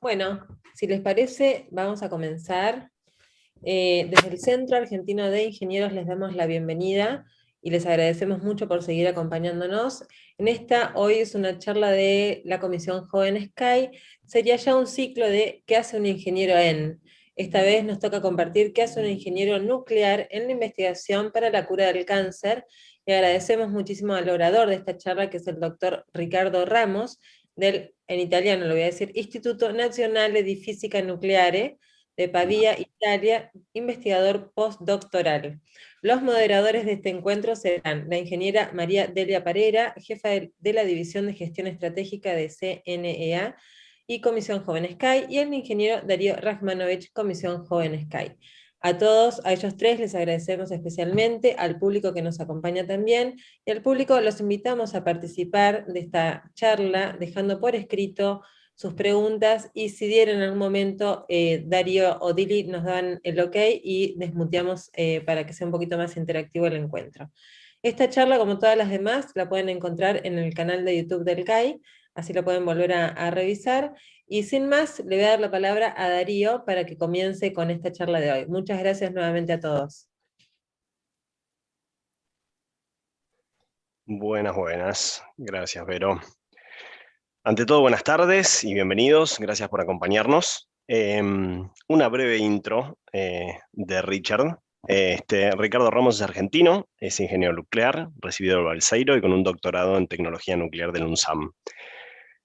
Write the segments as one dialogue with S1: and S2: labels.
S1: Bueno, si les parece, vamos a comenzar. Desde el Centro Argentino de Ingenieros les damos la bienvenida y les agradecemos mucho por seguir acompañándonos. Hoy es una charla de la Comisión Joven Sky. Sería ya un ciclo de ¿qué hace un ingeniero en? Esta vez nos toca compartir qué hace un ingeniero nuclear en la investigación para la cura del cáncer. Y agradecemos muchísimo al orador de esta charla, que es el doctor Ricardo Ramos, en italiano lo voy a decir, Istituto Nazionale di Fisica Nucleare, de Pavía, Italia, investigador postdoctoral. Los moderadores de este encuentro serán la ingeniera María Delia Parera, jefa de la División de Gestión Estratégica de CNEA y Comisión Joven Sky, y el ingeniero Darío Rajmanovich, Comisión Joven Sky. A todos, a ellos tres, les agradecemos especialmente, al público que nos acompaña también, y al público los invitamos a participar de esta charla, dejando por escrito sus preguntas, y si dieron en algún momento, Darío o Dili nos dan el ok y desmuteamos para que sea un poquito más interactivo el encuentro. Esta charla, como todas las demás, la pueden encontrar en el canal de YouTube del CAI, así lo pueden volver a revisar. Y sin más, le voy a dar la palabra a Darío para que comience con esta charla de hoy. Muchas gracias nuevamente a todos.
S2: Buenas. Gracias, Vero. Ante todo, buenas tardes y bienvenidos. Gracias por acompañarnos. Una breve intro de Richard. Ricardo Ramos es argentino, es ingeniero nuclear, recibido del Balseiro y con un doctorado en tecnología nuclear del UNSAM.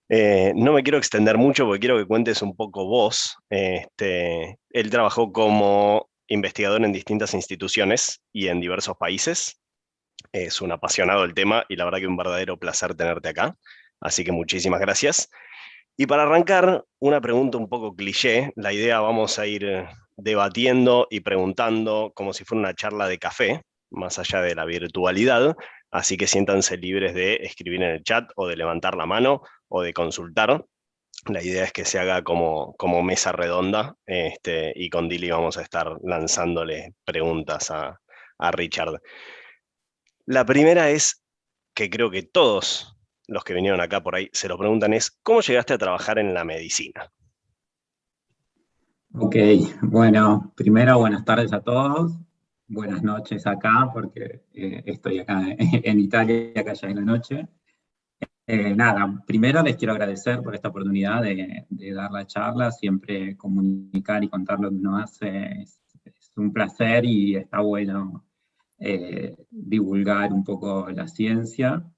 S2: No me quiero extender mucho porque quiero que cuentes un poco vos. Él trabajó como investigador en distintas instituciones y en diversos países. Es un apasionado del tema y la verdad que un verdadero placer tenerte acá. Así que muchísimas gracias. Y para arrancar, una pregunta un poco cliché. La idea, vamos a ir debatiendo y preguntando como si fuera una charla de café, más allá de la virtualidad. Así que siéntanse libres de escribir en el chat o de levantar la mano o de consultar. La idea es que se haga como mesa redonda, y con Dili vamos a estar lanzándole preguntas a Richard. La primera es, que creo que todos los que vinieron acá por ahí se lo preguntan, es ¿cómo llegaste a trabajar en la medicina?
S3: Ok, bueno, primero buenas tardes a todos, buenas noches acá, porque estoy acá en Italia, acá ya es la noche. Nada, primero les quiero agradecer por esta oportunidad de dar la charla. Siempre comunicar y contar lo que uno hace es un placer, y está bueno divulgar un poco la ciencia.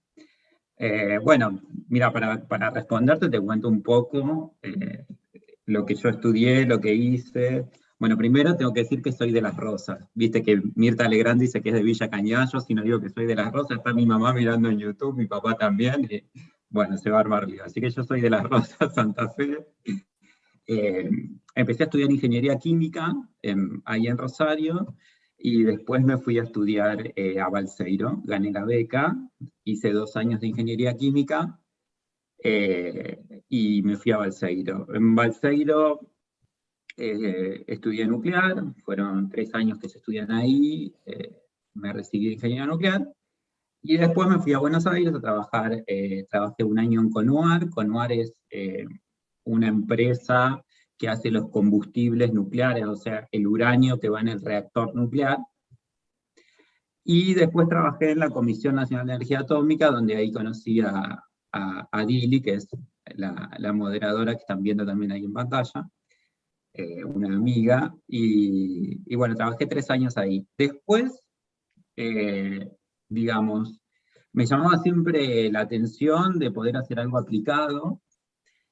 S3: Bueno, mira, para responderte te cuento un poco lo que yo estudié, lo que hice. Bueno, primero tengo que decir que soy de Las Rosas. Viste que Mirta Legrand dice que es de Villa Cañayo. Si no digo que soy de Las Rosas, está mi mamá mirando en YouTube, mi papá también, y bueno, se va a armar lío. Así que yo soy de Las Rosas, Santa Fe. Empecé a estudiar ingeniería química ahí en Rosario, y después me fui a estudiar a Balseiro. Gané la beca, hice 2 años de ingeniería química, y me fui a Balseiro. En Balseiro estudié nuclear, fueron 3 años que se estudian ahí, me recibí de ingeniería nuclear, y después me fui a Buenos Aires a trabajar. Trabajé 1 año en Conuar. Conuar es una empresa que hace los combustibles nucleares, o sea, el uranio que va en el reactor nuclear. Y después trabajé en la Comisión Nacional de Energía Atómica, donde ahí conocí a Dili, que es la moderadora que están viendo también ahí en pantalla, una amiga, y bueno, trabajé 3 años ahí. Después, digamos, me llamaba siempre la atención de poder hacer algo aplicado,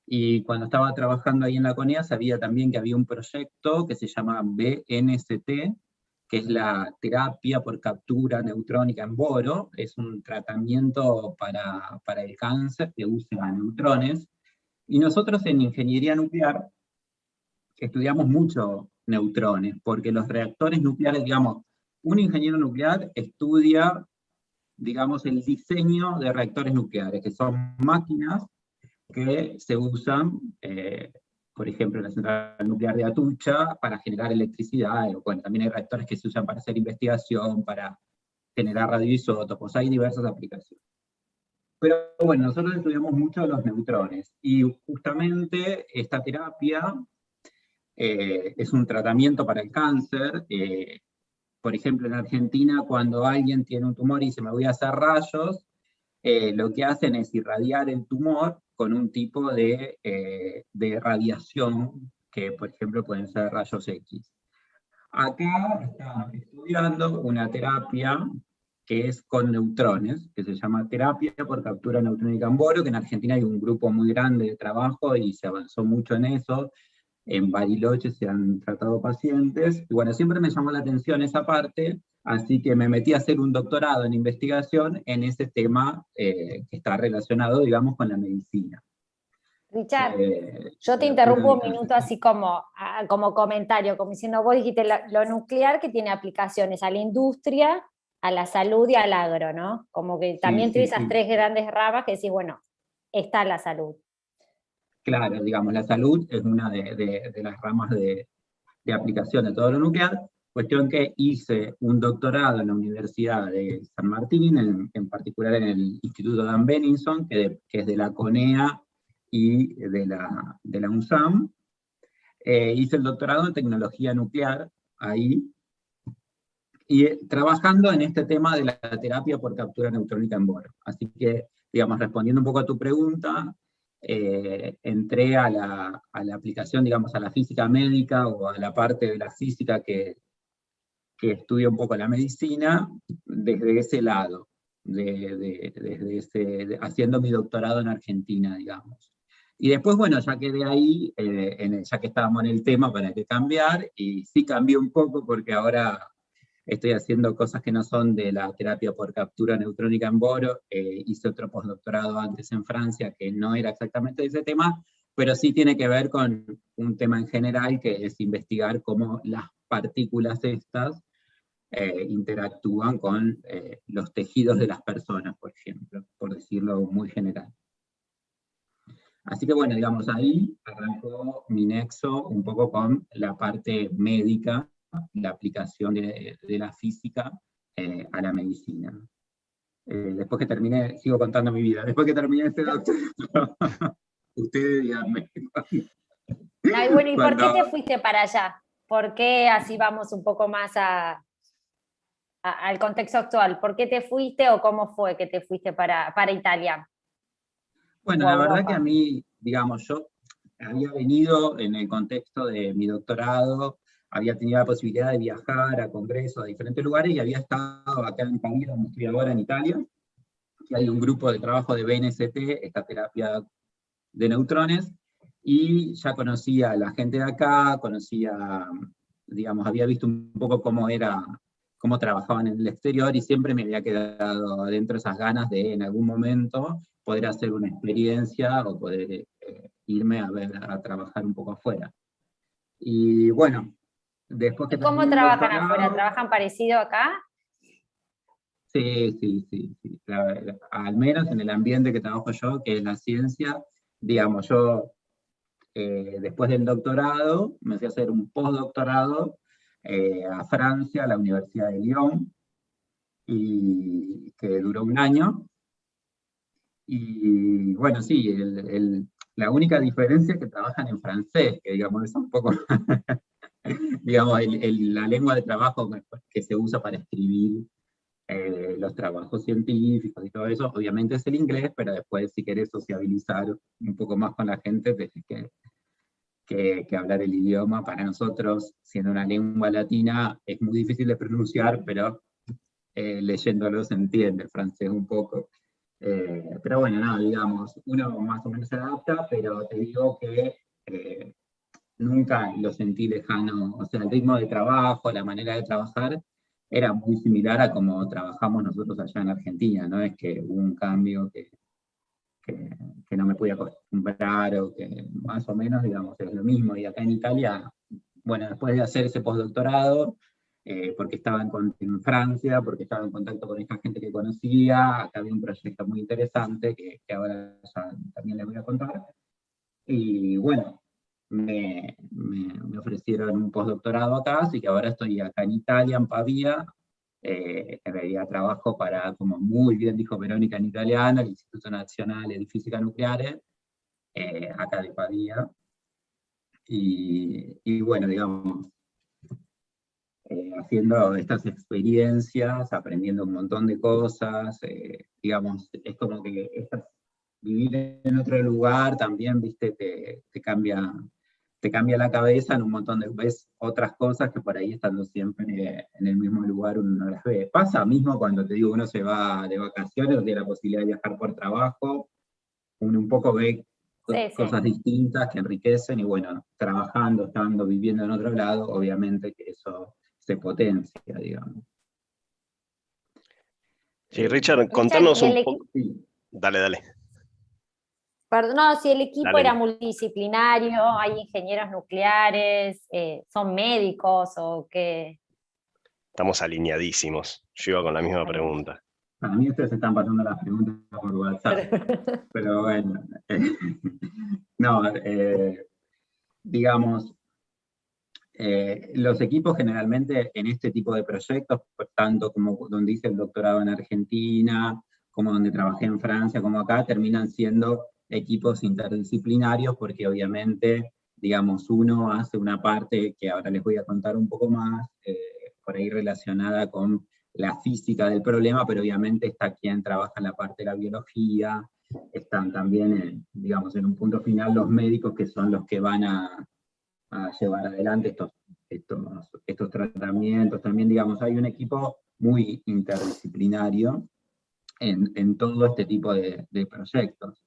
S3: y cuando estaba trabajando ahí en la CONEA sabía también que había un proyecto que se llama BNCT, que es la terapia por captura neutrónica en boro. Es un tratamiento para el cáncer que usa neutrones, y nosotros en ingeniería nuclear estudiamos mucho neutrones, porque los reactores nucleares, digamos, un ingeniero nuclear estudia, digamos, el diseño de reactores nucleares, que son máquinas que se usan, por ejemplo, en la central nuclear de Atucha, para generar electricidad. Bueno, también hay reactores que se usan para hacer investigación, para generar radioisótopos. Hay diversas aplicaciones. Pero bueno, nosotros estudiamos mucho los neutrones, y justamente esta terapia es un tratamiento para el cáncer. Por ejemplo, en Argentina, cuando alguien tiene un tumor y dice, me voy a hacer rayos, lo que hacen es irradiar el tumor con un tipo de radiación, que por ejemplo pueden ser rayos X. Acá están estudiando una terapia que es con neutrones, que se llama terapia por captura neutrónica en boro, que en Argentina hay un grupo muy grande de trabajo y se avanzó mucho en eso. En Bariloche se han tratado pacientes, y bueno, siempre me llamó la atención esa parte, así que me metí a hacer un doctorado en investigación en ese tema que está relacionado, digamos, con la medicina.
S4: Richard, yo te
S3: La
S4: interrumpo
S3: cura
S4: un
S3: del
S4: minuto
S3: cáncer.
S4: así como comentario, como diciendo, vos dijiste lo nuclear que tiene aplicaciones a la industria, a la salud y al agro, ¿no? Como que también
S3: Sí,
S4: tiene
S3: sí,
S4: esas
S3: sí.
S4: tres grandes ramas que decís, bueno, está la salud.
S3: Claro, digamos, la salud es una de las ramas de aplicación de todo lo nuclear, cuestión que hice un doctorado en la Universidad de San Martín, en particular en el Instituto Dan Benningson, que es de la CONEA y de la UNSAM. Hice el doctorado en tecnología nuclear ahí, y trabajando en este tema de la terapia por captura neutrónica en boro. Así que, digamos, respondiendo un poco a tu pregunta, entré a la aplicación, digamos, a la física médica, o a la parte de la física que estudia un poco la medicina, desde ese lado, haciendo mi doctorado en Argentina, digamos. Y después, bueno, ya quedé ahí, ya que estábamos en el tema, para qué cambiar, y sí cambié un poco porque ahora estoy haciendo cosas que no son de la terapia por captura neutrónica en boro. Hice otro postdoctorado antes en Francia que no era exactamente de ese tema, pero sí tiene que ver con un tema en general, que es investigar cómo las partículas estas interactúan con los tejidos de las personas, por ejemplo, por decirlo muy general. Así que bueno, digamos, ahí arrancó mi nexo un poco con la parte médica, la aplicación de la física a la medicina. Después que terminé, sigo contando mi vida, después que terminé este doctorado, ustedes díganme.
S4: Ay, bueno, ¿y por qué
S3: Cuando,
S4: te fuiste para allá? ¿Por qué así vamos un poco más al contexto actual? ¿Por qué te fuiste o cómo fue que te fuiste para Italia
S3: bueno,
S4: o
S3: la verdad que a
S4: Europa?
S3: mí, digamos, yo había venido en el contexto de mi doctorado, había tenido la posibilidad de viajar a congresos a diferentes lugares, y había estado acá en Pavía, donde estoy ahora, en Italia, que hay un grupo de trabajo de BNST, esta terapia de neutrones, y ya conocía a la gente de acá, conocía, digamos, había visto un poco cómo trabajaban en el exterior, y siempre me había quedado adentro esas ganas de en algún momento poder hacer una experiencia, o poder irme a trabajar un poco afuera. Y bueno, después que
S4: ¿Y cómo
S3: terminé el
S4: trabajan afuera?
S3: doctorado,
S4: ¿Trabajan parecido acá?
S3: sí. Al menos en el ambiente que trabajo yo, que es la ciencia, digamos, yo después del doctorado me fui a hacer un postdoctorado a Francia, a la Universidad de Lyon, y que duró un año. Y bueno, sí, la única diferencia es que trabajan en francés, que digamos es un poco, digamos, la lengua de trabajo que se usa para escribir los trabajos científicos y todo eso, obviamente es el inglés, pero después si querés sociabilizar un poco más con la gente, tenés que hablar el idioma. Para nosotros, siendo una lengua latina, es muy difícil de pronunciar, pero leyéndolo se entiende el francés un poco. Pero bueno, nada, digamos, uno más o menos se adapta, pero te digo que nunca lo sentí lejano. O sea, el ritmo de trabajo, la manera de trabajar, era muy similar a como trabajamos nosotros allá en Argentina. No es que hubo un cambio que no me pude acostumbrar, o que más o menos, digamos, es lo mismo. Y acá en Italia, bueno, después de hacer ese postdoctorado, porque estaba en Francia, porque estaba en contacto con esta gente que conocía, acá había un proyecto muy interesante que ahora ya también les voy a contar. Y bueno, me ofrecieron un postdoctorado acá, así que ahora estoy acá en Italia, en Pavía, En realidad trabajo para, como muy bien dijo Verónica en italiano, el Instituto Nazionale di Fisica Nucleare, acá de Padilla. Y bueno, digamos, haciendo estas experiencias, aprendiendo un montón de cosas, digamos, es como que vivir en otro lugar también, viste, te cambia la cabeza en un montón de ves otras cosas que por ahí estando siempre en el mismo lugar uno no las ve. Pasa mismo cuando te digo uno se va de vacaciones, o tiene la posibilidad de viajar por trabajo, uno un poco ve cosas distintas que enriquecen, y bueno, trabajando, estando, viviendo en otro lado, obviamente que eso se potencia, digamos.
S2: Sí, Richard, contanos un poco.
S3: Sí.
S2: Dale.
S4: Perdón, no, si el equipo
S2: Dale.
S4: era multidisciplinario, hay ingenieros nucleares, son médicos o qué.
S2: Estamos alineadísimos. Yo iba con la misma pregunta.
S3: Para mí ustedes están pasando las preguntas por WhatsApp, pero bueno, no, digamos, los equipos generalmente en este tipo de proyectos, tanto como donde hice el doctorado en Argentina, como donde trabajé en Francia, como acá, terminan siendo equipos interdisciplinarios, porque obviamente, digamos, uno hace una parte que ahora les voy a contar un poco más, por ahí relacionada con la física del problema, pero obviamente está quien trabaja en la parte de la biología, están también, digamos, en un punto final los médicos, que son los que van a llevar adelante estos tratamientos. También, digamos, hay un equipo muy interdisciplinario en todo este tipo de proyectos.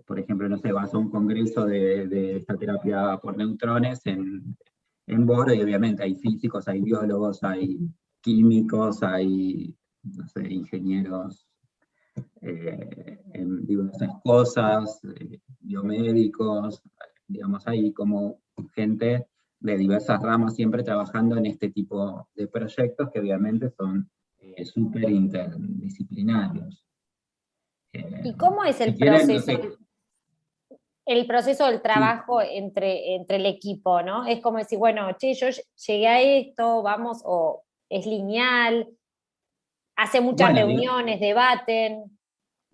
S3: Por ejemplo, no sé, vas a un congreso de esta terapia por neutrones en Boro, y obviamente hay físicos, hay biólogos, hay químicos, hay, no sé, ingenieros en diversas cosas, biomédicos, digamos, hay como gente de diversas ramas siempre trabajando en este tipo de proyectos que obviamente son súper interdisciplinarios.
S4: ¿Y cómo es el
S3: si quieren,
S4: proceso?
S3: no sé,
S4: El proceso del trabajo entre el equipo, ¿no? Es como decir, bueno, che, yo llegué a esto, vamos, o es lineal, hace muchas
S3: bueno,
S4: reuniones, debaten.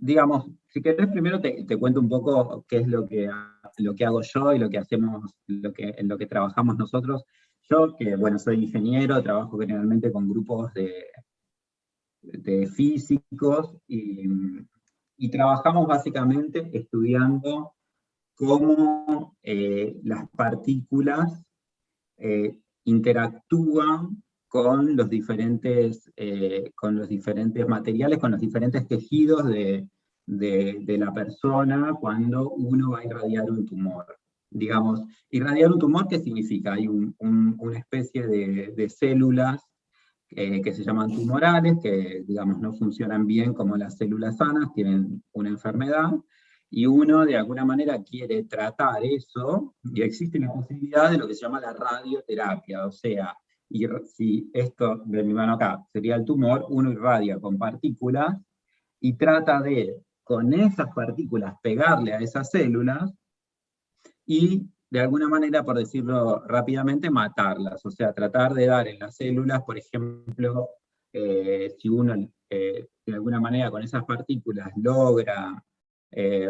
S3: digamos, si querés primero te cuento un poco qué es lo que hago yo y lo que hacemos, en lo que trabajamos nosotros. Yo, que bueno, soy ingeniero, trabajo generalmente con grupos de físicos, y trabajamos básicamente estudiando cómo las partículas interactúan con los diferentes materiales, con los diferentes tejidos de la persona cuando uno va a irradiar un tumor. Digamos, irradiar un tumor, ¿qué significa? Hay una especie de células que se llaman tumorales, que digamos no funcionan bien como las células sanas, tienen una enfermedad, y uno de alguna manera quiere tratar eso, y existe la posibilidad de lo que se llama la radioterapia, o sea, si esto de mi mano acá sería el tumor, uno irradia con partículas, y trata de, con esas partículas, pegarle a esas células, y de alguna manera, por decirlo rápidamente, matarlas, o sea, tratar de dar en las células, por ejemplo, si uno de alguna manera con esas partículas logra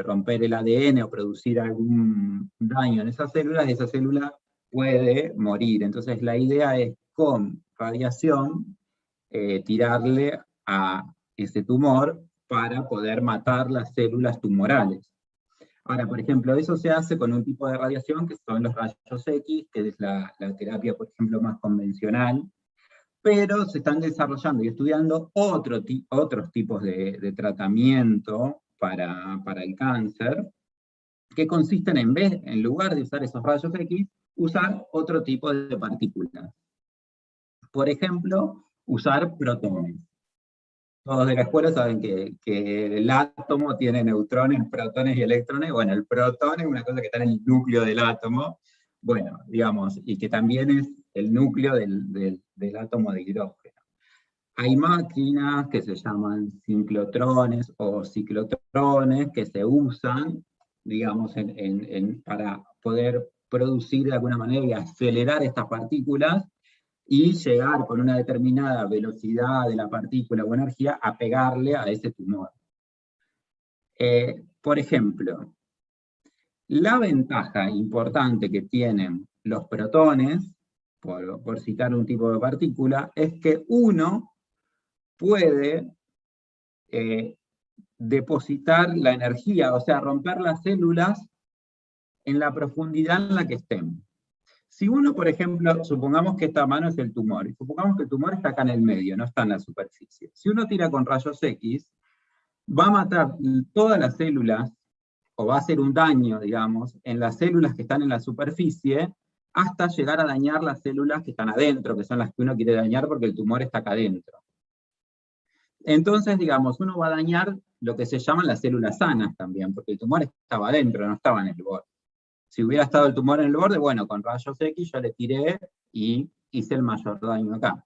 S3: romper el ADN o producir algún daño en esa célula puede morir. Entonces la idea es con radiación tirarle a ese tumor para poder matar las células tumorales. Ahora, por ejemplo, eso se hace con un tipo de radiación que son los rayos X, que es la terapia, por ejemplo, más convencional, pero se están desarrollando y estudiando otros tipos de tratamiento para el cáncer, que consisten en lugar de usar esos rayos X, usar otro tipo de partículas. Por ejemplo, usar protones. Todos de la escuela saben que el átomo tiene neutrones, protones y electrones. Bueno, el protón es una cosa que está en el núcleo del átomo, bueno, digamos, y que también es el núcleo del átomo de hidrógeno. Hay máquinas que se llaman sinclotrones o ciclotrones que se usan, digamos, para poder producir de alguna manera y acelerar estas partículas, y llegar con una determinada velocidad de la partícula o energía a pegarle a ese tumor. Por ejemplo, la ventaja importante que tienen los protones, por citar un tipo de partícula, es que uno puede depositar la energía, o sea, romper las células en la profundidad en la que estén. Si uno, por ejemplo, supongamos que esta mano es el tumor, y supongamos que el tumor está acá en el medio, no está en la superficie. Si uno tira con rayos X, va a matar todas las células, o va a hacer un daño, digamos, en las células que están en la superficie, hasta llegar a dañar las células que están adentro, que son las que uno quiere dañar porque el tumor está acá adentro. Entonces, digamos, uno va a dañar lo que se llaman las células sanas también, porque el tumor estaba adentro, no estaba en el borde. Si hubiera estado el tumor en el borde, bueno, con rayos X yo le tiré y hice el mayor daño acá.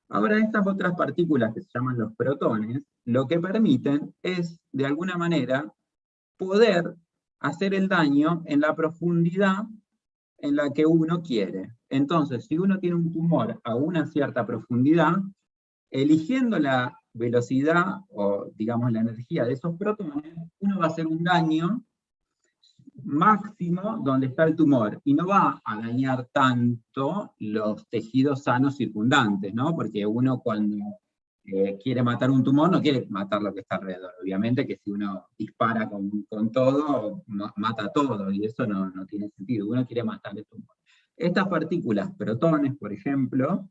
S3: Ahora, estas otras partículas que se llaman los protones, lo que permiten es, de alguna manera, poder hacer el daño en la profundidad en la que uno quiere. Entonces, si uno tiene un tumor a una cierta profundidad, eligiendo la velocidad, o digamos la energía de esos protones, uno va a hacer un daño máximo donde está el tumor, y no va a dañar tanto los tejidos sanos circundantes, ¿no? Porque uno cuando quiere matar un tumor no quiere matar lo que está alrededor. Obviamente que si uno dispara con todo, mata todo, y eso no tiene sentido. Uno quiere matar el tumor. Estas partículas, protones, por ejemplo,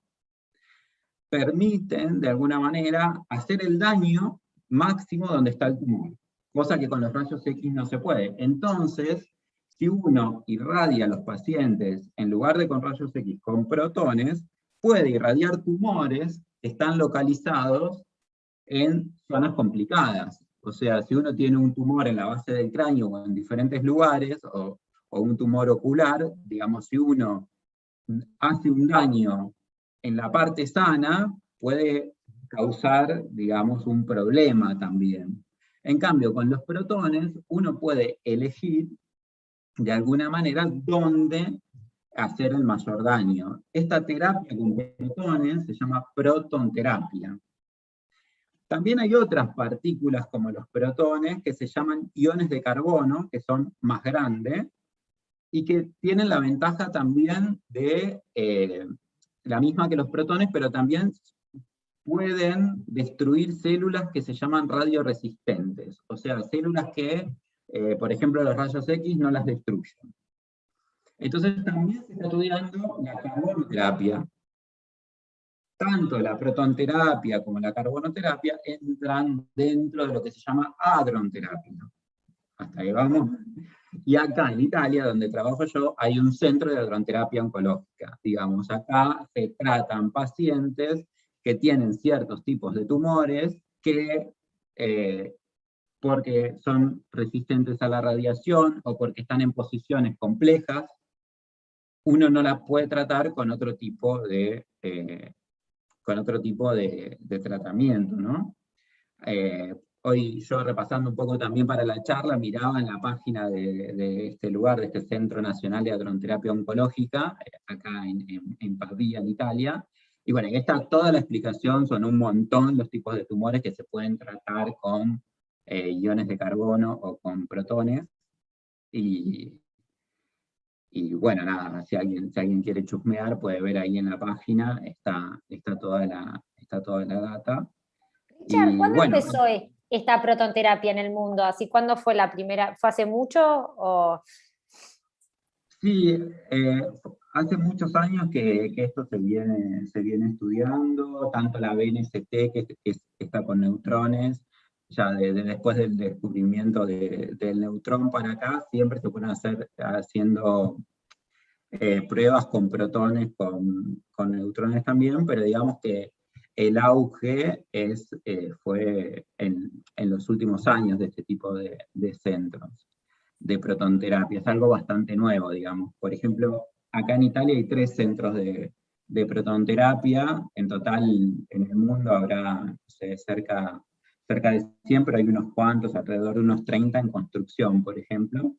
S3: permiten, de alguna manera, hacer el daño máximo donde está el tumor, cosa que con los rayos X no se puede. Entonces, si uno irradia a los pacientes, en lugar de con rayos X, con protones, puede irradiar tumores que están localizados en zonas complicadas. O sea, si uno tiene un tumor en la base del cráneo o en diferentes lugares, o un tumor ocular, digamos, si uno hace un daño en la parte sana, puede causar, digamos, un problema también. En cambio, con los protones, uno puede elegir, de alguna manera, dónde hacer el mayor daño. Esta terapia con protones se llama protonterapia. También hay otras partículas como los protones que se llaman iones de carbono, que son más grandes, y que tienen la ventaja también de la misma que los protones, pero también pueden destruir células que se llaman radioresistentes, o sea, células que, por ejemplo, los rayos X no las destruyen. Entonces también se está estudiando la carbonoterapia. Tanto la protonterapia como la carbonoterapia entran dentro de lo que se llama hadronterapia. Hasta ahí vamos. Y acá en Italia, donde trabajo yo, hay un centro de hadronterapia oncológica. Digamos, acá se tratan pacientes que tienen ciertos tipos de tumores que, porque son resistentes a la radiación o porque están en posiciones complejas, uno no las puede tratar con otro tipo de tratamiento, ¿no? Hoy yo, repasando un poco también para la charla, miraba en la página de este lugar, de este Centro Nacional de Hadronterapia Oncológica, acá en Pavia, en Italia, y bueno, ahí está toda la explicación, son un montón los tipos de tumores que se pueden tratar con iones de carbono o con protones, y bueno, nada, si alguien quiere chusmear, puede ver ahí en la página, está toda la data.
S4: Richard, ¿cuándo empezó esta protonterapia en el mundo? ¿Así cuándo fue la primera? ¿Fue hace mucho? O...
S3: Sí, hace muchos años que esto se viene estudiando, tanto la BNST, que está con neutrones, ya después del descubrimiento del neutrón para acá, siempre se pueden haciendo pruebas con protones, con neutrones también, pero digamos que el auge fue en los últimos años de este tipo de centros de protonterapia. Es algo bastante nuevo, digamos. Por ejemplo, acá en Italia hay 3 centros de protonterapia. En total, en el mundo habrá, no sé, cerca de 100, pero hay unos cuantos, alrededor de unos 30 en construcción, por ejemplo.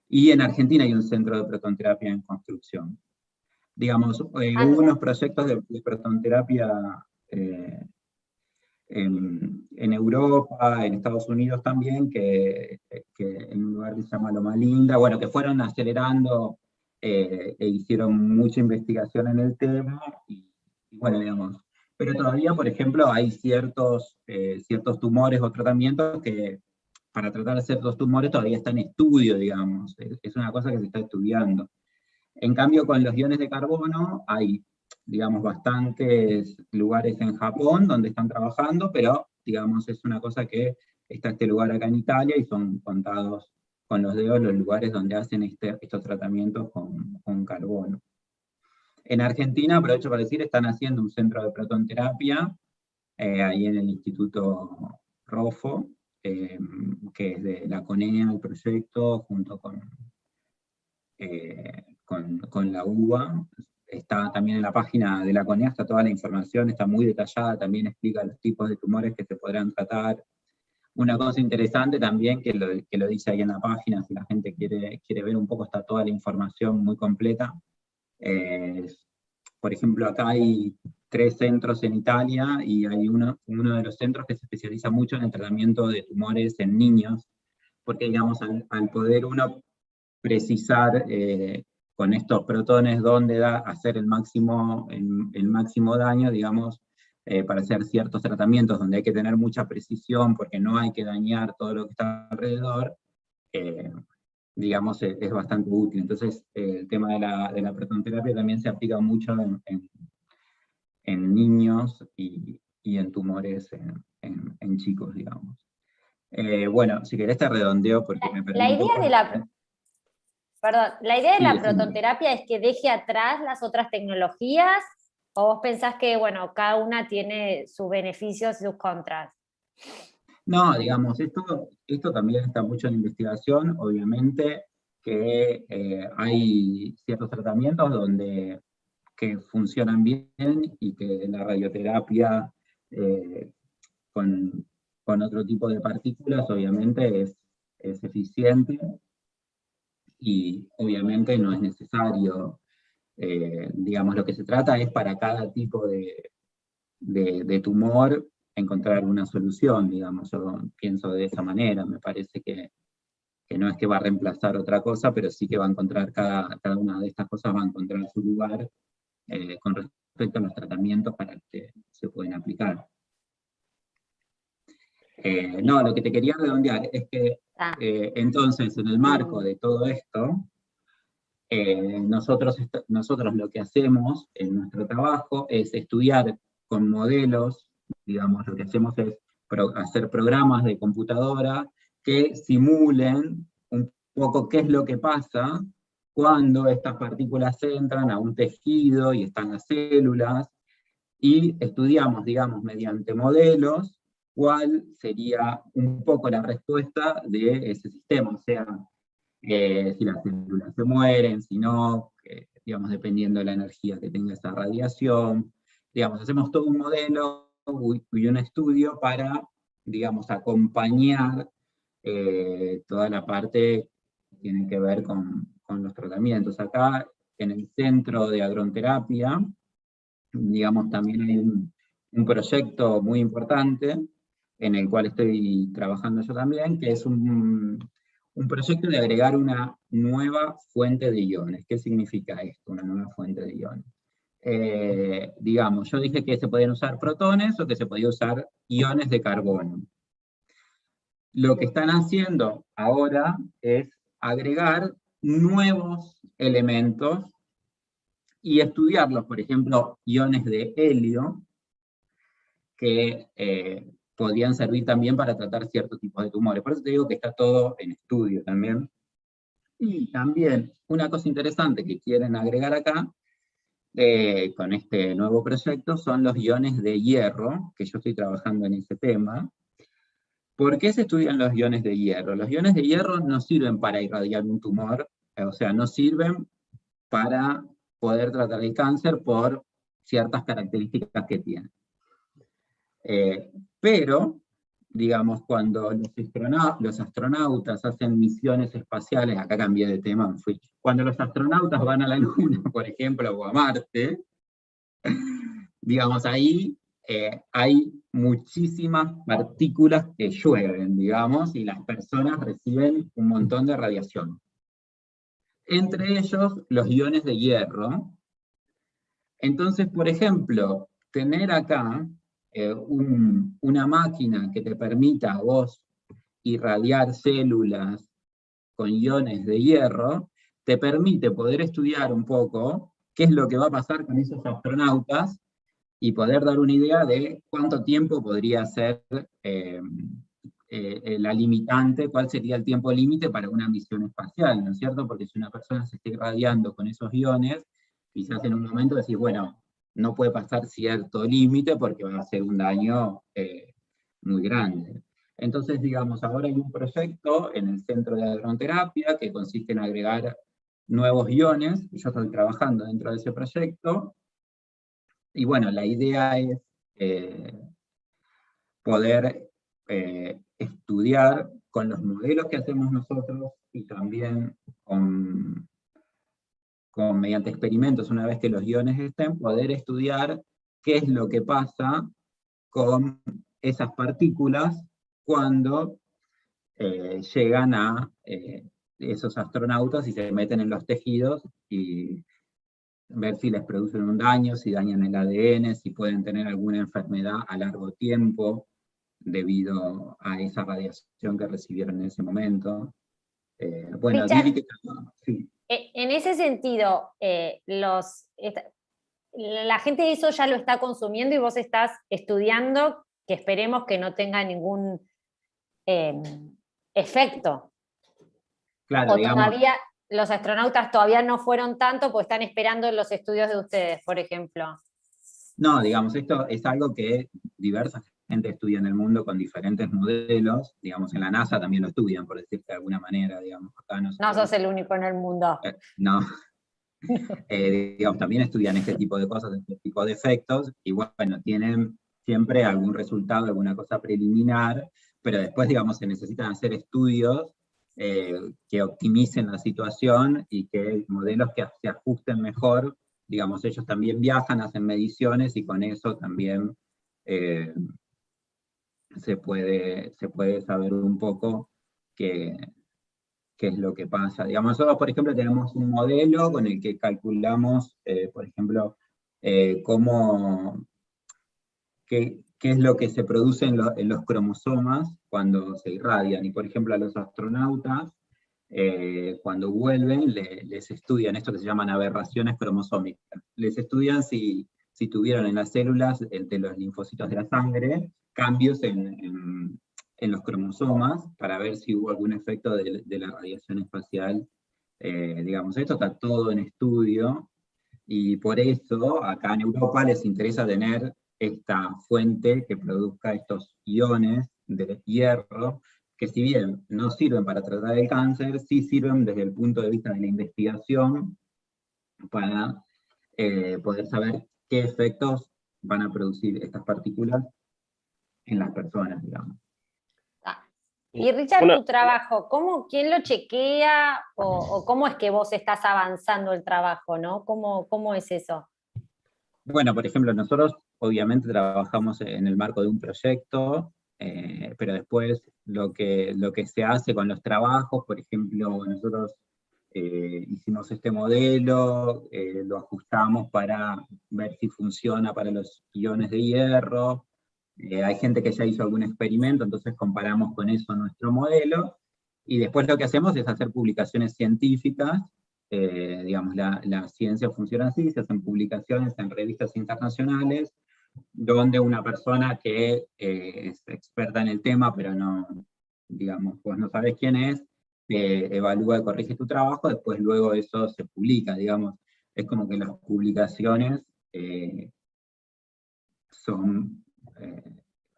S3: Y en Argentina hay un centro de protonterapia en construcción. Digamos, hubo unos proyectos de protonterapia en Europa, en Estados Unidos también, que en un lugar que se llama Loma Linda, bueno, que fueron acelerando e hicieron mucha investigación en el tema, y bueno, digamos, pero todavía, por ejemplo, hay ciertos tumores o tratamientos que para tratar ciertos tumores todavía está en estudio, digamos, es una cosa que se está estudiando. En cambio, con los iones de carbono hay, digamos, bastantes lugares en Japón donde están trabajando, pero, digamos, es una cosa que está este lugar acá en Italia y son contados con los dedos los lugares donde hacen estos tratamientos con carbono. En Argentina, aprovecho para decir, están haciendo un centro de protonterapia, ahí en el Instituto Rofo, que es de la CONEA, el proyecto, junto con la UBA. Está también en la página de la CONEA, está toda la información, está muy detallada, también explica los tipos de tumores que se podrán tratar. Una cosa interesante también, que lo dice ahí en la página, si la gente quiere ver un poco, está toda la información muy completa. Por ejemplo, acá hay 3 centros en Italia, y hay uno de los centros que se especializa mucho en el tratamiento de tumores en niños, porque, digamos, al poder uno precisar con estos protones dónde hacer el máximo daño, digamos, para hacer ciertos tratamientos donde hay que tener mucha precisión porque no hay que dañar todo lo que está alrededor, digamos, es bastante útil. Entonces, el tema de la protonterapia también se aplica mucho en niños y en tumores en chicos, digamos. Bueno, si querés te redondeo porque me perdí un poco.
S4: La idea de la
S3: Sí.
S4: protonterapia es que deje atrás las otras tecnologías, ¿o vos pensás que, bueno, cada una tiene sus beneficios y sus contras?
S3: No, digamos, esto también está mucho en investigación, obviamente, que hay ciertos tratamientos que funcionan bien y que la radioterapia con otro tipo de partículas obviamente es eficiente, y obviamente no es necesario, digamos, lo que se trata es para cada tipo de tumor encontrar una solución, digamos, yo pienso de esa manera, me parece que no es que va a reemplazar otra cosa, pero sí que va a encontrar, cada una de estas cosas va a encontrar su lugar con respecto a los tratamientos para que se pueden aplicar. No, lo que te quería redondear es que entonces, en el marco de todo esto, nosotros lo que hacemos en nuestro trabajo es estudiar con modelos, digamos, lo que hacemos es hacer programas de computadora que simulen un poco qué es lo que pasa cuando estas partículas entran a un tejido y están las células, y estudiamos, digamos, mediante modelos, cuál sería un poco la respuesta de ese sistema, o sea, si las células se mueren, si no, digamos, dependiendo de la energía que tenga esa radiación. Digamos, hacemos todo un modelo y un estudio para, digamos, acompañar toda la parte que tiene que ver con los tratamientos. Acá, en el Centro de Hadronterapia, digamos, también hay un proyecto muy importante, en el cual estoy trabajando yo también, que es un proyecto de agregar una nueva fuente de iones. ¿Qué significa esto, una nueva fuente de iones? Digamos, yo dije que se podían usar protones o que se podía usar iones de carbono. Lo que están haciendo ahora es agregar nuevos elementos y estudiarlos, por ejemplo, iones de helio, que podrían servir también para tratar ciertos tipos de tumores. Por eso te digo que está todo en estudio también. Y también una cosa interesante que quieren agregar acá, con este nuevo proyecto, son los iones de hierro, que yo estoy trabajando en ese tema. ¿Por qué se estudian los iones de hierro? Los iones de hierro no sirven para irradiar un tumor, o sea, no sirven para poder tratar el cáncer por ciertas características que tienen. Pero digamos, cuando los astronautas hacen misiones espaciales, acá cambié de tema, cuando los astronautas van a la Luna, por ejemplo, o a Marte, digamos, ahí hay muchísimas partículas que llueven, digamos, y las personas reciben un montón de radiación. Entre ellos, los iones de hierro. Entonces, por ejemplo, tener acá una máquina que te permita a vos irradiar células con iones de hierro, te permite poder estudiar un poco qué es lo que va a pasar con esos astronautas y poder dar una idea de cuánto tiempo podría ser la limitante, cuál sería el tiempo límite para una misión espacial, ¿no es cierto? Porque si una persona se está irradiando con esos iones, quizás en un momento decís, bueno, no puede pasar cierto límite porque va a hacer un daño muy grande. Entonces, digamos, ahora hay un proyecto en el Centro de Hadronoterapia que consiste en agregar nuevos iones, y yo estoy trabajando dentro de ese proyecto, y bueno, la idea es poder estudiar con los modelos que hacemos nosotros y también mediante experimentos, una vez que los iones estén, poder estudiar qué es lo que pasa con esas partículas cuando llegan a esos astronautas y se meten en los tejidos y ver si les producen un daño, si dañan el ADN, si pueden tener alguna enfermedad a largo tiempo debido a esa radiación que recibieron en ese momento. Bueno,
S4: Richard,
S3: sí.
S4: en ese sentido, la gente eso ya lo está consumiendo y vos estás estudiando que esperemos que no tenga ningún efecto.
S3: Claro,
S4: O
S3: digamos,
S4: todavía los astronautas todavía no fueron tanto, pues están esperando los estudios de ustedes, por ejemplo.
S3: no, digamos, esto es algo que diversa gente estudia en el mundo con diferentes modelos, digamos, en la NASA también lo estudian, por decirte de alguna manera, digamos. Acá
S4: No sos el único en el mundo.
S3: No, digamos, también estudian este tipo de cosas, este tipo de efectos, y bueno, tienen siempre algún resultado, alguna cosa preliminar, pero después, digamos, se necesitan hacer estudios que optimicen la situación y que modelos que se ajusten mejor, digamos, ellos también viajan, hacen mediciones y con eso también se puede saber un poco qué es lo que pasa. Digamos, nosotros, por ejemplo, tenemos un modelo con el que calculamos, por ejemplo, qué es lo que se produce en los cromosomas cuando se irradian. Y, por ejemplo, a los astronautas, cuando vuelven, les estudian esto que se llaman aberraciones cromosómicas. Les estudian si tuvieron en las células de los linfocitos de la sangre cambios en los cromosomas para ver si hubo algún efecto de la radiación espacial. Digamos, esto está todo en estudio, y por eso acá en Europa les interesa tener esta fuente que produzca estos iones de hierro, que si bien no sirven para tratar el cáncer, sí sirven desde el punto de vista de la investigación para poder saber qué efectos van a producir estas partículas en las personas, digamos.
S4: Y Richard, tu trabajo, ¿quién lo chequea o cómo es que vos estás avanzando el trabajo, ¿no? ¿Cómo es eso?
S3: Bueno, por ejemplo, nosotros obviamente trabajamos en el marco de un proyecto, pero después lo que se hace con los trabajos, por ejemplo, nosotros hicimos este modelo, lo ajustamos para ver si funciona para los iones de hierro. Hay gente que ya hizo algún experimento, entonces comparamos con eso nuestro modelo, y después lo que hacemos es hacer publicaciones científicas. Digamos, la ciencia funciona así, se hacen publicaciones en revistas internacionales, donde una persona que es experta en el tema, pero no, digamos, pues no sabes quién es, evalúa y corrige tu trabajo, después luego eso se publica, digamos. Es como que las publicaciones son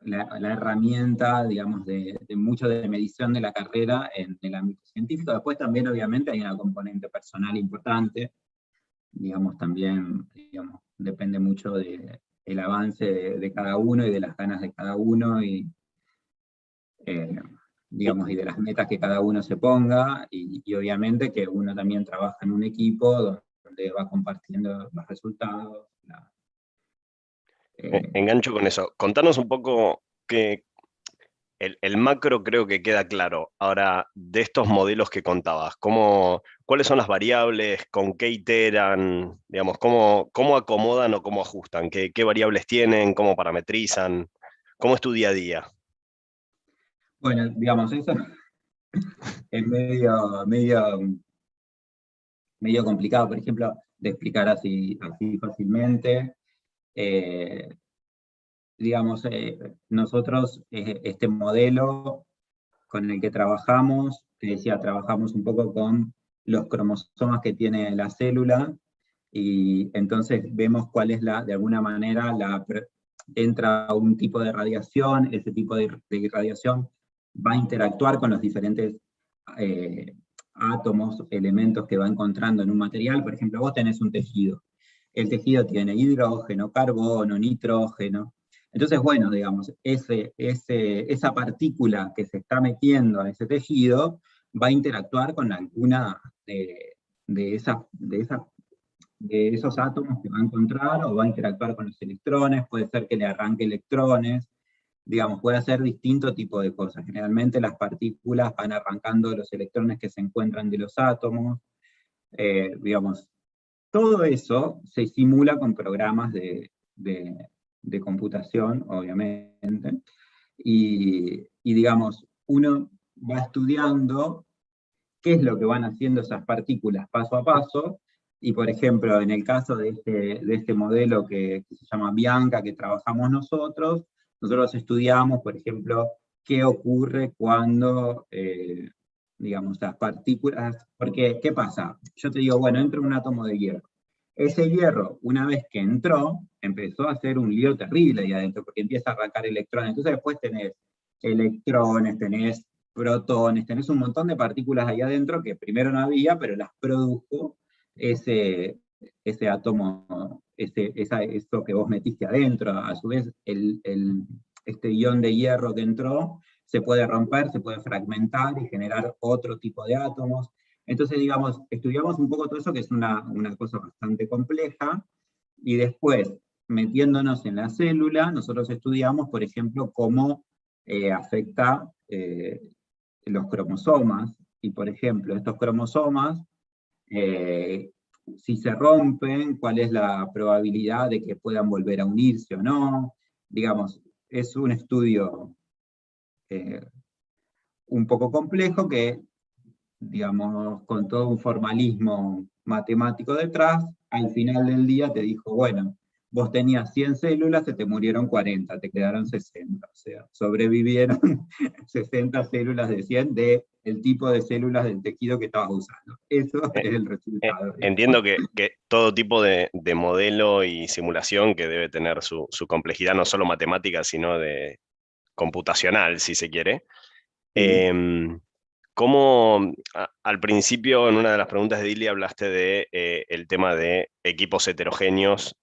S3: la herramienta, digamos, de mucho de medición de la carrera en el ámbito científico. Después también, obviamente, hay una componente personal importante, digamos, también, digamos, depende mucho del avance de cada uno y de las ganas de cada uno, y digamos, y de las metas que cada uno se ponga, y obviamente que uno también trabaja en un equipo donde va compartiendo los resultados.
S2: Engancho con eso. Contanos un poco que el macro creo que queda claro. Ahora, de estos modelos que contabas, ¿cuáles son las variables? ¿Con qué iteran? Digamos, ¿cómo acomodan o cómo ajustan? ¿Qué variables tienen? ¿Cómo parametrizan? ¿Cómo es tu día a día?
S3: Bueno, digamos, eso es medio complicado, por ejemplo, de explicar así fácilmente. Digamos, nosotros, este modelo con el que trabajamos, te decía, trabajamos un poco con los cromosomas que tiene la célula, y entonces vemos cuál es de alguna manera, entra un tipo de radiación, ese tipo de radiación va a interactuar con los diferentes átomos, elementos que va encontrando en un material. Por ejemplo, vos tenés un tejido. El tejido tiene hidrógeno, carbono, nitrógeno. Entonces, bueno, digamos, esa partícula que se está metiendo a ese tejido va a interactuar con alguna de esos átomos que va a encontrar, o va a interactuar con los electrones, puede ser que le arranque electrones, digamos, puede hacer distinto tipo de cosas. Generalmente las partículas van arrancando los electrones que se encuentran de los átomos, digamos, todo eso se simula con programas de computación, obviamente, y digamos, uno va estudiando qué es lo que van haciendo esas partículas paso a paso, y por ejemplo, en el caso de este modelo que se llama Bianca, que trabajamos nosotros estudiamos, por ejemplo, qué ocurre cuando, digamos, las partículas, porque, ¿qué pasa? Yo te digo, bueno, entra un átomo de hierro. Ese hierro, una vez que entró, empezó a hacer un lío terrible ahí adentro, porque empieza a arrancar electrones. Entonces después tenés electrones, tenés protones, tenés un montón de partículas ahí adentro que primero no había, pero las produjo ese átomo, eso que vos metiste adentro. A su vez, este ion de hierro que entró se puede romper, se puede fragmentar y generar otro tipo de átomos. Entonces, digamos, estudiamos un poco todo eso, que es una cosa bastante compleja, y después, metiéndonos en la célula, nosotros estudiamos, por ejemplo, cómo afecta los cromosomas, y por ejemplo, estos cromosomas, si se rompen, cuál es la probabilidad de que puedan volver a unirse o no. Digamos, es un estudio un poco complejo que, digamos, con todo un formalismo matemático detrás, al final del día te dijo, bueno, vos tenías 100 células, se te murieron 40, te quedaron 60, o sea, sobrevivieron 60 células de 100 del tipo de células del tejido que estabas usando. Eso es el resultado.
S2: Entiendo que todo tipo de modelo y simulación que debe tener su complejidad, no solo matemática, sino de computacional, si se quiere.
S3: Sí.
S2: ¿Cómo, al principio, en una de las preguntas de Dili, hablaste de el tema de equipos heterogéneos?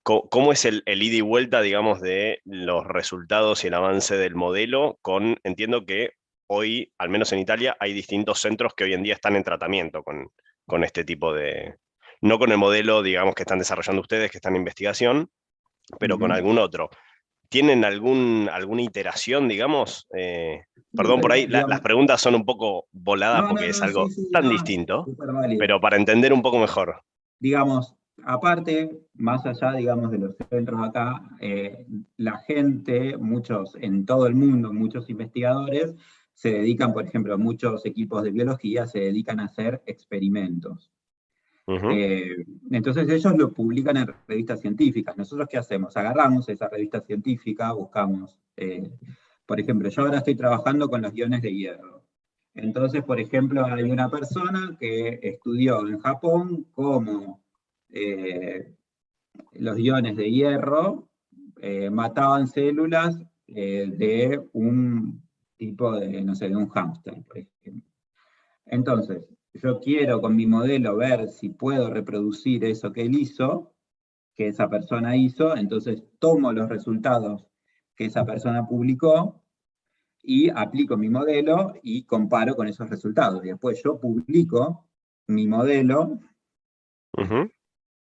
S2: ¿Cómo es el ida y vuelta, digamos, de los resultados y el avance del modelo? Entiendo que hoy, al menos en Italia, hay distintos centros que hoy en día están en tratamiento con este tipo de... No con el modelo, digamos, que están desarrollando ustedes, que están en investigación, pero con algún otro. ¿Tienen alguna iteración, digamos? Perdón, por
S3: Pero,
S2: ahí las
S3: digamos,
S2: preguntas son un poco voladas porque es
S3: no, sí,
S2: algo
S3: sí,
S2: tan
S3: no,
S2: distinto,
S3: súper válido.
S2: pero para entender un poco mejor.
S3: Digamos, aparte, más allá, digamos, de los centros acá, la gente, muchos, en todo el mundo, muchos investigadores, se dedican, por ejemplo, muchos equipos de biología se dedican a hacer experimentos.
S2: Ujú.
S3: Entonces ellos lo publican en revistas científicas. ¿Nosotros qué hacemos? Agarramos esa revista científica, buscamos, por ejemplo, yo ahora estoy trabajando con los iones de hierro. Entonces, por ejemplo, hay una persona que estudió en Japón cómo los iones de hierro mataban células de un tipo de, no sé, de un hámster, por ejemplo. Entonces, yo quiero con mi modelo ver si puedo reproducir eso que él hizo, que esa persona hizo, entonces tomo los resultados que esa persona publicó, y aplico mi modelo y comparo con esos resultados. Y después yo publico mi modelo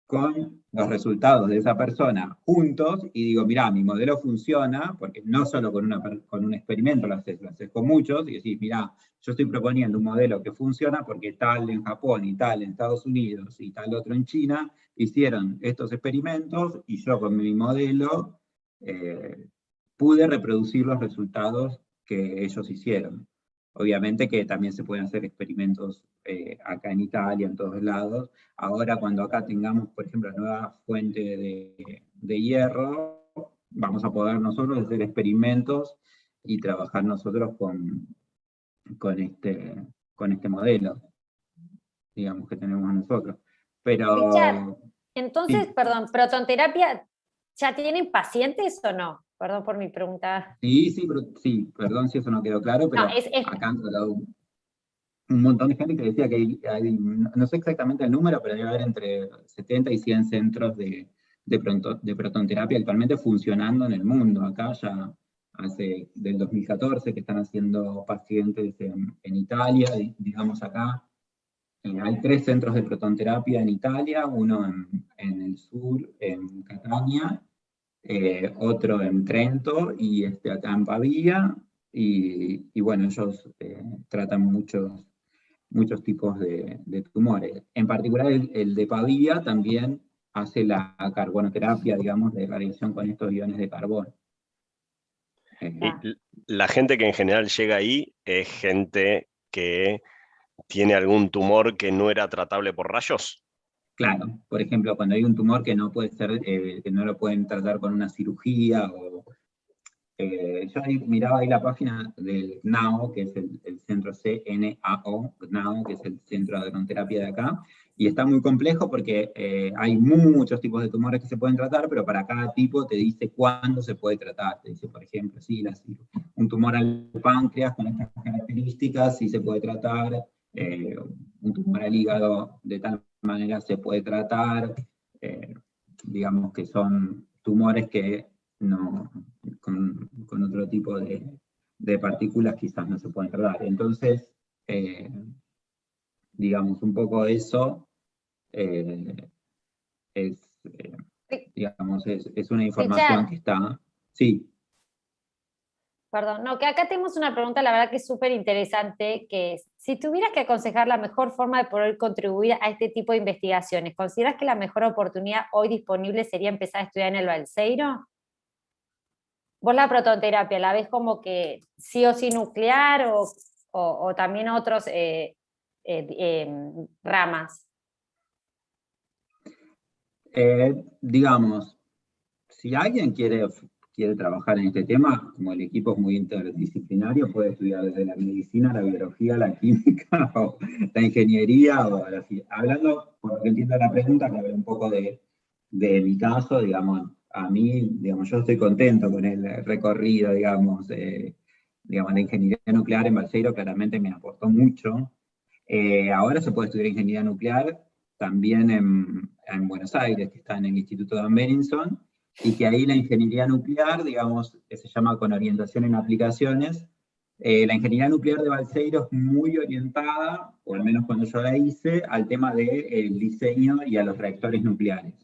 S3: con los resultados de esa persona juntos y digo, mirá, mi modelo funciona, porque no solo con un experimento lo haces con muchos, y decís, mirá, yo estoy proponiendo un modelo que funciona porque tal en Japón y tal en Estados Unidos y tal otro en China hicieron estos experimentos y yo con mi modelo pude reproducir los resultados que ellos hicieron. Obviamente que también se pueden hacer experimentos acá en Italia, en todos lados. Ahora cuando acá tengamos, por ejemplo, la nueva fuente de hierro, vamos a poder nosotros hacer experimentos y trabajar nosotros con este modelo, digamos, que tenemos nosotros. Pero...
S4: Richard, entonces,
S3: sí.
S4: perdón, protonterapia, ¿ya tienen pacientes o no? Perdón por mi pregunta.
S3: Sí, perdón si eso no quedó claro, pero
S4: No,
S3: acá han tratado un montón de gente que decía que no sé exactamente el número, pero debe haber entre 70 y 100 centros de protonterapia actualmente funcionando en el mundo. Acá ya hace del 2014 que están haciendo pacientes en Italia, digamos acá. Hay 3 centros de protonterapia en Italia, uno en el sur, en Catania, otro en Trento y acá en Pavía, y bueno, ellos tratan muchos tipos de tumores. En particular el de Pavía también hace la carbonoterapia, digamos, de radiación con estos iones de carbono.
S2: Y la gente que en general llega ahí es gente que tiene algún tumor que no era tratable por rayos.
S3: Claro, por ejemplo, cuando hay un tumor que no puede ser, que no lo pueden tratar con una cirugía, o yo miraba ahí la página del CNAO, que es el centro CNAO, CNAO, que es el centro de adenoterapia de acá, y está muy complejo porque hay muchos tipos de tumores que se pueden tratar, pero para cada tipo te dice cuándo se puede tratar. Te dice, por ejemplo, sí, un tumor al páncreas con estas características sí se puede tratar, un tumor al hígado de tal manera se puede tratar, digamos que son tumores que no, con otro tipo de partículas quizás no se pueden tratar. Entonces, digamos, un poco eso digamos, es una información
S4: Richard,
S3: que está... Sí.
S4: perdón, no, que acá tenemos una pregunta, la verdad que es súper interesante, que es, si tuvieras que aconsejar la mejor forma de poder contribuir a este tipo de investigaciones, ¿consideras que la mejor oportunidad hoy disponible sería empezar a estudiar en el Balseiro? ¿Vos la prototerapia la ves como que sí o sí nuclear o también otros ramas?
S3: Digamos, si alguien quiere trabajar en este tema, como el equipo es muy interdisciplinario, puede estudiar desde la medicina, la biología, la química, o la ingeniería, hablando, por lo que entiendo la pregunta, que habla un poco de mi caso, digamos, a mí, digamos, yo estoy contento con el recorrido, digamos, la ingeniería nuclear en Balseiro claramente me aportó mucho. Ahora se puede estudiar ingeniería nuclear también en Buenos Aires, que está en el Instituto Dan Benningson, y que ahí la ingeniería nuclear, digamos, que se llama con orientación en aplicaciones, la ingeniería nuclear de Balseiro es muy orientada, o al menos cuando yo la hice, al tema del diseño y a los reactores nucleares.